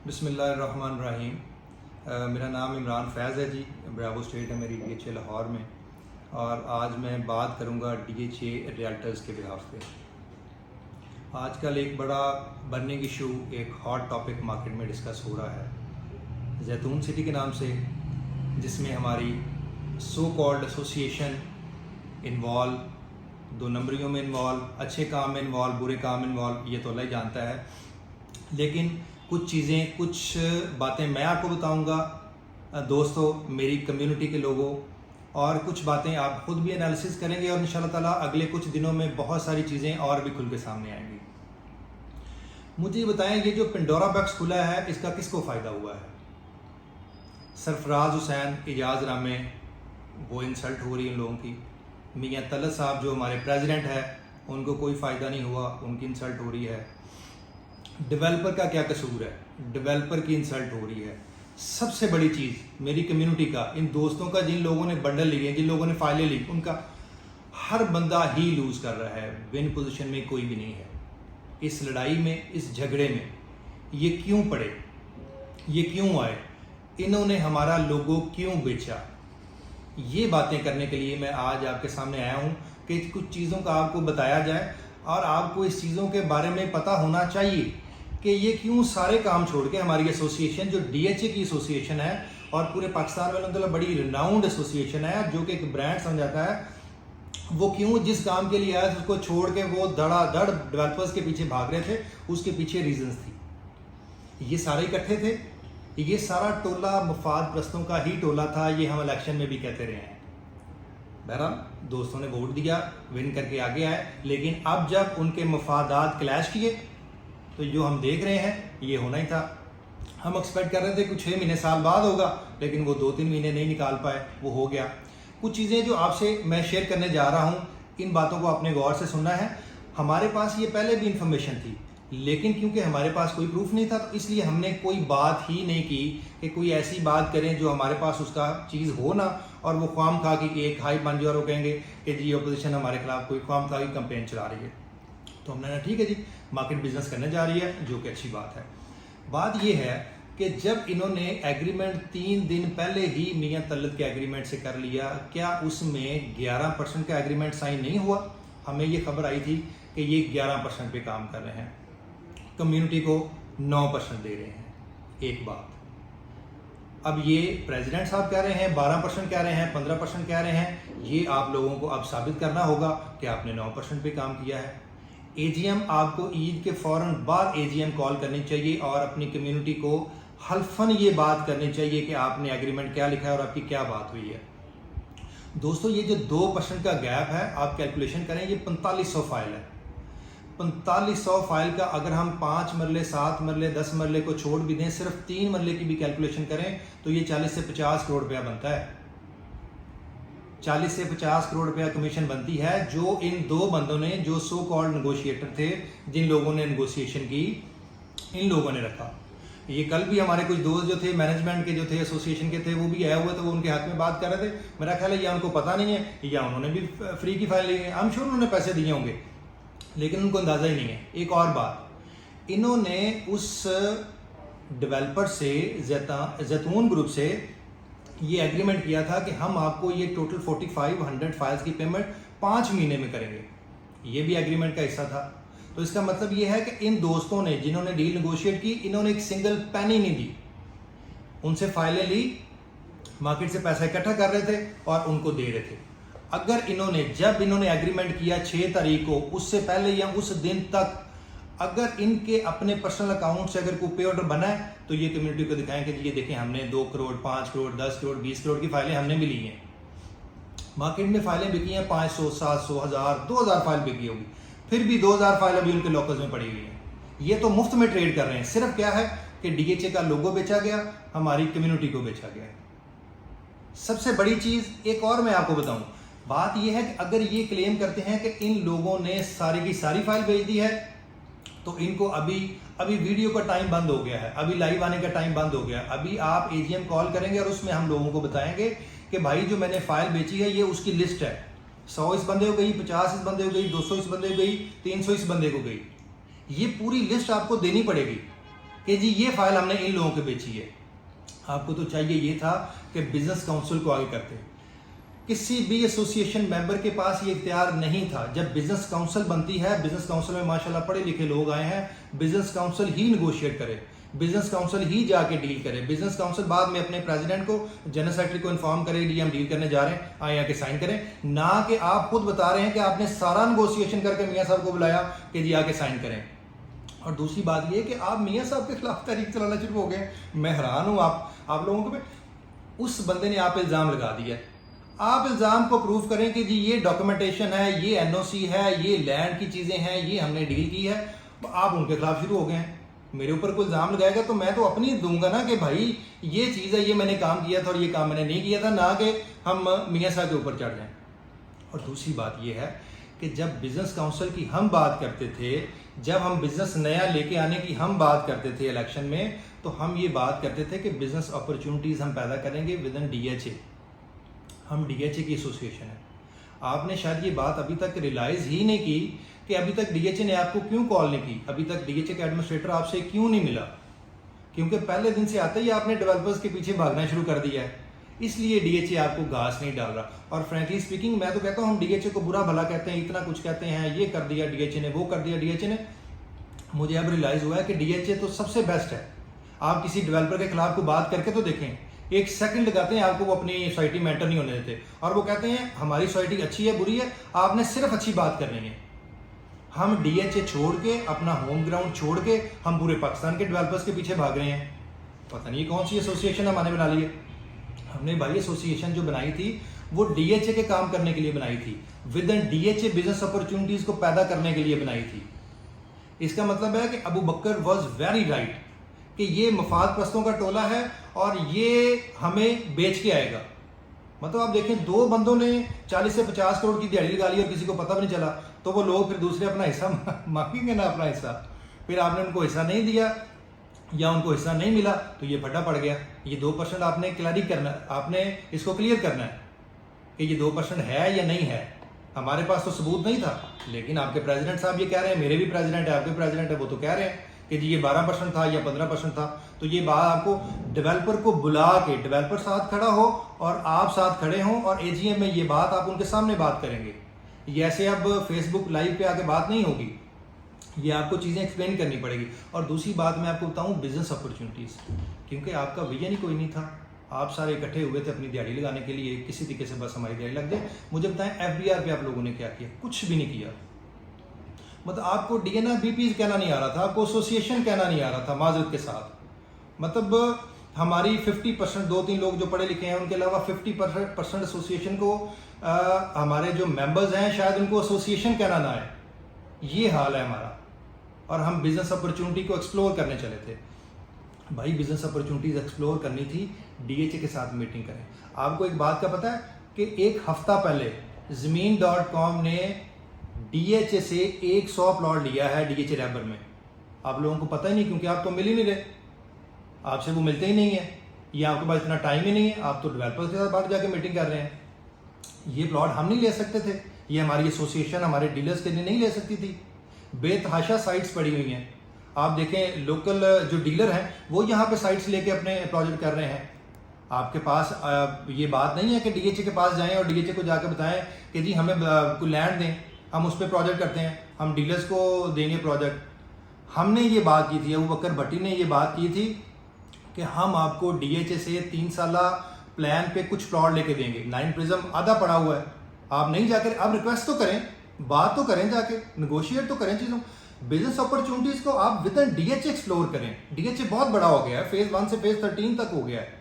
बिस्मिल्लाहिर्रहमानिर्रहीम। मेरा नाम इमरान फैज़ है जी। ब्रावो स्टेट है मेरी DHA लाहौर में, और आज मैं बात करूंगा DHA रियल्टर्स के बिहाफ पे। आजकल एक बड़ा बर्निंग इशू, एक हॉट टॉपिक मार्केट में डिस्कस हो रहा है जैतून सिटी के नाम से, जिसमें हमारी सो कॉल्ड एसोसिएशन इन्वॉल्व, दो नंबरियों में इन्वॉल्व, अच्छे काम में इन्वॉल्व, बुरे काम में इन्वॉल्व, ये तो अल्लाह ही जानता है। लेकिन कुछ चीज़ें, कुछ बातें मैं आपको बताऊंगा दोस्तों, मेरी कम्युनिटी के लोगों, और कुछ बातें आप खुद भी एनालिसिस करेंगे, और इंशाल्लाह ताला अगले कुछ दिनों में बहुत सारी चीज़ें और भी खुल के सामने आएंगी। मुझे ये बताएं, ये जो पेंडोरा बॉक्स खुला है, इसका किसको फ़ायदा हुआ है? सरफराज हुसैन, एजाज रामे, वो इंसल्ट हो रही है उन लोगों की। मियाँ तलत साहब जो हमारे प्रेसिडेंट है, उनको कोई फ़ायदा नहीं हुआ, उनकी इंसल्ट हो रही है। डेवलपर का क्या कसूर है? डेवलपर की इंसल्ट हो रही है। सबसे बड़ी चीज़ मेरी कम्युनिटी का, इन दोस्तों का, जिन लोगों ने बंडल लिए, जिन लोगों ने फाइलें ली, उनका हर बंदा ही लूज़ कर रहा है। विन पोजीशन में कोई भी नहीं है। इस लड़ाई में, इस झगड़े में ये क्यों पड़े, ये क्यों आए, इन्होंने हमारा लोगो क्यों बेचा? ये बातें करने के लिए मैं आज आपके सामने आया हूँ कि कुछ चीज़ों का आपको बताया जाए, और आपको इस चीज़ों के बारे में पता होना चाहिए कि ये क्यों सारे काम छोड़ के हमारी एसोसिएशन, जो DHA की एसोसिएशन है और पूरे पाकिस्तान में अलहम्दुलिल्लाह बड़ी रिनाउंड एसोसिएशन है, जो कि एक ब्रांड समझाता है, वो क्यों जिस काम के लिए आया था उसको छोड़ के वो धड़ाधड़ डेवलपर्स के पीछे भाग रहे थे? उसके पीछे रीजंस थी। ये सारे इकट्ठे थे, ये सारा टोला मफाद प्रस्तों का ही टोला था। ये हम इलेक्शन में भी कहते रहे हैं। बहरहाल दोस्तों ने वोट दिया, विन करके आगे आए, लेकिन अब जब उनके मफादात क्लैश किए तो जो हम देख रहे हैं ये होना ही था। हम एक्सपेक्ट कर रहे थे कुछ 6 महीने साल बाद होगा, लेकिन वो 2-3 महीने नहीं निकाल पाए, वो हो गया। कुछ चीज़ें जो आपसे मैं शेयर करने जा रहा हूँ, इन बातों को आपने गौर से सुनना है। हमारे पास ये पहले भी इंफॉर्मेशन थी, लेकिन क्योंकि हमारे पास कोई प्रूफ नहीं था, तो इसलिए हमने कोई बात ही नहीं की कि कोई ऐसी बात करें जो हमारे पास उसका चीज़ हो ना, और वो ख्वाम खा कि एक हाई बन जाए और वो कहेंगे कि जी अपोजिशन हमारे खिलाफ कोई ख्वाम खा की कंपेन चला रही है। तो हमने कहा ठीक है जी, मार्केट बिजनेस करने जा रही है, जो कि अच्छी बात है। बात ये है कि जब इन्होंने एग्रीमेंट 3 दिन पहले ही मियाँ तलत के एग्रीमेंट से कर लिया, क्या उसमें 11% का एग्रीमेंट साइन नहीं हुआ? हमें ये खबर आई थी कि ये 11% पे काम कर रहे हैं, कम्युनिटी को 9% दे रहे हैं। एक बात, अब ये प्रेसिडेंट साहब कह रहे हैं 12% कह रहे हैं, 15% कह रहे हैं, ये आप लोगों को अब साबित करना होगा कि आपने 9% पे काम किया है। AGM आपको ईद के फौरन बाद AGM कॉल करनी चाहिए और अपनी कम्युनिटी को हल्फन ये बात करनी चाहिए कि आपने एग्रीमेंट क्या लिखा है और आपकी क्या बात हुई है। दोस्तों, ये जो 2% का गैप है, आप कैलकुलेशन करें, ये 4500 फाइल है। 4500 फाइल का अगर हम 5 मरले, 7 मरले, 10 मरले को छोड़ भी दें, सिर्फ 3 मरले की भी कैलकुलेशन करें, तो ये 40 से 50 करोड़ रुपया बनता है। 40 से 50 करोड़ रुपया कमीशन बनती है, जो इन दो बंदों ने, जो सो कॉल्ड नेगोशिएटर थे, जिन लोगों ने नेगोशिएशन की, इन लोगों ने रखा। ये कल भी हमारे कुछ दोस्त जो थे, मैनेजमेंट के जो थे, एसोसिएशन के थे, वो भी आए हुए थे, वो उनके हाथ में बात कर रहे थे। मेरा ख्याल है या उनको पता नहीं है, या उन्होंने भी फ्री की फाइल ली है। आई एम श्योर उन्होंने पैसे दिए होंगे, लेकिन उनको अंदाजा ही नहीं है। एक और बात, इन्होंने उस डेवलपर से, जैतून ग्रुप से ये एग्रीमेंट किया था कि हम आपको ये टोटल 4500 फाइल्स की पेमेंट 5 महीने में करेंगे। ये भी एग्रीमेंट का हिस्सा था। तो इसका मतलब ये है कि इन दोस्तों ने, जिन्होंने डील नेगोशिएट की, इन्होंने एक सिंगल पेनी नहीं दी। उनसे फाइलें ली, मार्केट से पैसा इकट्ठा कर रहे थे और उनको दे रहे थे। अगर इन्होंने, जब इन्होंने एग्रीमेंट किया 6 तारीख को, उससे पहले या उस दिन तक अगर इनके अपने पर्सनल अकाउंट से अगर कोई पे ऑर्डर बना है, तो ये कम्युनिटी को दिखाएं कि ये देखें, हमने 2 करोड़, 5 करोड़, 10 करोड़, 20 करोड़ की फाइलें हमने भी ली हैं। मार्केट में फाइलें बिकी हैं 500, 700, 1000, 2000 फाइल बिकी होगी, फिर भी 2000 फाइल अभी उनके लॉकर्स में पड़ी हुई हैं। ये तो मुफ्त में ट्रेड कर रहे हैं। सिर्फ क्या है कि DHA का लोगो बेचा गया, हमारी कम्युनिटी को बेचा गया। सबसे बड़ी चीज़ एक और मैं आपको बताऊं, बात यह है कि अगर ये क्लेम करते हैं कि इन लोगों ने सारी की सारी फाइल भेज दी है, तो इनको अभी वीडियो का टाइम बंद हो गया है, अभी लाइव आने का टाइम बंद हो गया। अभी आप AGM कॉल करेंगे और उसमें हम लोगों को बताएंगे कि भाई जो मैंने फाइल बेची है, ये उसकी लिस्ट है। 100 इस बंदे को गई, 50 इस बंदे को गई, 200 इस बंदे को गई, 300 इस बंदे को गई। ये पूरी लिस्ट आपको देनी पड़ेगी। کہ جی یہ فائل ہم نے ان لوگوں کو بیچی ہے. آپ کو تو چاہیے یہ تھا کہ بزنس کاؤنسل کو آگے کرتے. کسی بھی ایسوسی ایشن ممبر کے پاس یہ اختیار نہیں تھا. جب بزنس کاؤنسل بنتی ہے, بزنس کاؤنسل میں ماشاءاللہ پڑھے لکھے لوگ آئے ہیں, بزنس کاؤنسل ہی نیگوشیٹ کرے, بزنس کاؤنسل ہی جا کے ڈیل کرے. بزنس کاؤنسل بعد میں اپنے پریزیڈنٹ کو, جنرل سیکرٹری کو انفارم کرے جی ہم ڈیل کرنے جا رہے ہیں, آئے آ کے سائن کریں. نہ کہ آپ خود بتا رہے ہیں کہ آپ نے سارا نیگوشیشن کر کے میاں صاحب کو بلایا کہ جی آ کے سائن کریں. اور دوسری بات یہ کہ آپ میاں صاحب کے خلاف تحریک چلانا شروع ہو گئے. میں حیران ہوں آپ لوگوں کو. اس بندے نے آپ پہ الزام لگا دیا. آپ الزام کو پروف کریں کہ جی یہ ڈاکومنٹیشن ہے, یہ NOC ہے, یہ لینڈ کی چیزیں ہیں, یہ ہم نے ڈیل کی ہے. آپ ان کے خلاف شروع ہو گئے ہیں. میرے اوپر کوئی الزام لگائے گا تو میں تو اپنی دوں گا نا کہ بھائی یہ چیز ہے, یہ میں نے کام کیا تھا اور یہ کام میں نے نہیں کیا تھا, نہ کہ ہم میاں صاحب کے اوپر چڑھ جائیں. اور دوسری بات یہ ہے کہ جب بزنس کاؤنسل کی ہم بات کرتے تھے, جب ہم بزنس نیا لے کے آنے کی ہم بات کرتے تھے الیکشن میں, تو ہم یہ بات کرتے تھے کہ بزنس اپرچونٹیز ہم پیدا کریں گے ود ان DHA. ہم DHA کی ایسوسی ایشن ہے. آپ نے شاید یہ بات ابھی تک ریلائز ہی نہیں کی کہ ابھی تک DHA نے آپ کو کیوں کال نہیں کی, ابھی تک DHA کا ایڈمنسٹریٹر آپ سے کیوں نہیں ملا. کیونکہ پہلے دن سے آتے ہی آپ نے ڈیولپرز کے پیچھے بھاگنا شروع کر دیا ہے, اس لیے DHA آپ کو گھاس نہیں ڈال رہا. اور فرینکلی اسپیکنگ میں تو کہتا ہوں ہم DHA کو برا بھلا کہتے ہیں, اتنا کچھ کہتے ہیں, یہ کر دیا DHA نے, وہ کر دیا DHA نے. مجھے اب ریلائز ہوا ہے کہ DHA تو سب سے بیسٹ ہے. آپ کسی ڈیولپر کے خلاف کو بات کر کے تو دیکھیں, 1 سیکنڈ لگاتے ہیں آپ کو وہ اپنی سوسائٹی میں انٹر نہیں ہونے دیتے, اور وہ کہتے ہیں ہماری سوسائٹی اچھی ہے بری ہے, آپ نے صرف اچھی بات کرنی ہے. ہم DHA چھوڑ کے, اپنا ہوم گراؤنڈ چھوڑ کے ہم پورے پاکستان کے ڈیولپرز کے پیچھے بھاگ رہے ہیں. پتہ نہیں کون سی ایسوسی ایشن ہم نے بنا لی ہے. ہم نے بھائی ایسوسی ایشن جو بنائی تھی وہ DHA کے کام کرنے کے لیے بنائی تھی, with in DHA business opportunities کو پیدا کرنے کے لیے بنائی تھی. اس کا مطلب ہے کہ ابو بکر واز ویری رائٹ کہ یہ مفاد پرستوں کا ٹولہ ہے اور یہ ہمیں بیچ کے آئے گا. مطلب آپ دیکھیں 2 بندوں نے 40 سے 50 کروڑ کی دیہڑی لگا لی اور کسی کو پتہ بھی نہیں چلا, تو وہ لوگ پھر دوسرے اپنا حصہ مانگیں گے نا, اپنا حصہ. پھر آپ نے ان کو حصہ نہیں دیا یا ان کو حصہ نہیں ملا تو یہ پھٹا پڑ گیا. یہ 2% آپ نے کلیئر کرنا, آپ نے اس کو کلیئر کرنا ہے کہ یہ 2% ہے یا نہیں ہے. ہمارے پاس تو ثبوت نہیں تھا, لیکن آپ کے پریزیڈنٹ صاحب یہ کہہ رہے ہیں, میرے بھی پریزیڈنٹ ہے, آپ کے پریزیڈنٹ ہے, وہ تو کہہ رہے ہیں کہ جی یہ 12% تھا یا 15% تھا. تو یہ بات آپ کو ڈیولپر کو بلا کے, ڈیولپر ساتھ کھڑا ہو اور آپ ساتھ کھڑے ہوں اور AGM میں یہ بات آپ ان کے سامنے بات کریں گے. یہ ایسے اب فیس بک لائیو پہ آ کے بات نہیں ہوگی, یہ آپ کو چیزیں ایکسپلین کرنی پڑے گی. اور دوسری بات میں آپ کو بتاؤں بزنس اپرچونٹیز, کیونکہ آپ کا ویژن ہی کوئی نہیں تھا. آپ سارے اکٹھے ہوئے تھے اپنی دیہڑی لگانے کے لیے, کسی طریقے سے بس ہماری دیہڑی لگ جائے. مجھے بتائیں FBR پہ آپ لوگوں نے کیا کیا؟ کچھ بھی نہیں کیا. مطلب آپ کو DNR BPs کہنا نہیں آ رہا تھا, آپ کو ایسوسی ایشن کہنا نہیں آ رہا تھا, معذرت کے ساتھ. مطلب ہماری 50%, 2-3 لوگ جو پڑھے لکھے ہیں ان کے علاوہ 50% ایسوسی ایشن کو, ہمارے جو ممبرز ہیں شاید ان کو ایسوسی ایشن کہنا نہ آئے. یہ حال ہے ہمارا. اور ہم بزنس اپرچونٹی کو ایکسپلور کرنے چلے تھے. بھائی بزنس اپرچونٹیز ایکسپلور کرنی تھی, DHA کے ساتھ میٹنگ کریں. آپ کو ایک بات کا پتہ ہے کہ 1 ہفتہ پہلے زمین.com نے DHA سے 100 پلاٹ لیا ہے DHA ریبر میں. آپ لوگوں کو پتہ ہی نہیں, کیونکہ آپ تو مل ہی نہیں رہے, آپ سے وہ ملتے ہی نہیں ہیں, یا آپ کے پاس اتنا ٹائم ہی نہیں ہے, آپ تو ڈیولپر کے ساتھ باہر جا کے میٹنگ کر رہے ہیں. یہ پلاٹ ہم نہیں لے سکتے تھے, یہ ہماری ایسوسی ایشن ہمارے ڈیلرز کے لیے نہیں لے سکتی تھی. بے تحاشا سائٹس پڑی ہوئی ہیں. آپ دیکھیں لوکل جو ڈیلر ہیں وہ یہاں پہ سائٹس لے کے اپنے پروجیکٹ کر رہے ہیں. آپ کے پاس یہ بات نہیں ہے کہ DHA کے پاس جائیں اور DHA کو جا کے بتائیں کہ جی ہمیں کوئی لینڈ دیں, ہم اس پہ پروجیکٹ کرتے ہیں, ہم ڈیلرز کو دیں گے پروجیکٹ. ہم نے یہ بات کی تھی, ابو بکر بھٹی نے یہ بات کی تھی کہ ہم آپ کو DHA سے 3 سالہ پلان پہ کچھ پلاٹ لے کے دیں گے. 9 پرزم آدھا پڑا ہوا ہے, آپ نہیں جا کر, آپ ریکویسٹ تو کریں, بات تو کریں, جا کے نیگوشیٹ تو کریں چیزوں. بزنس اپرچونٹیز کو آپ ود ان DHA ایکسپلور کریں. DHA بہت بڑا ہو گیا ہے, فیز 1 سے فیز 13 تک ہو گیا ہے.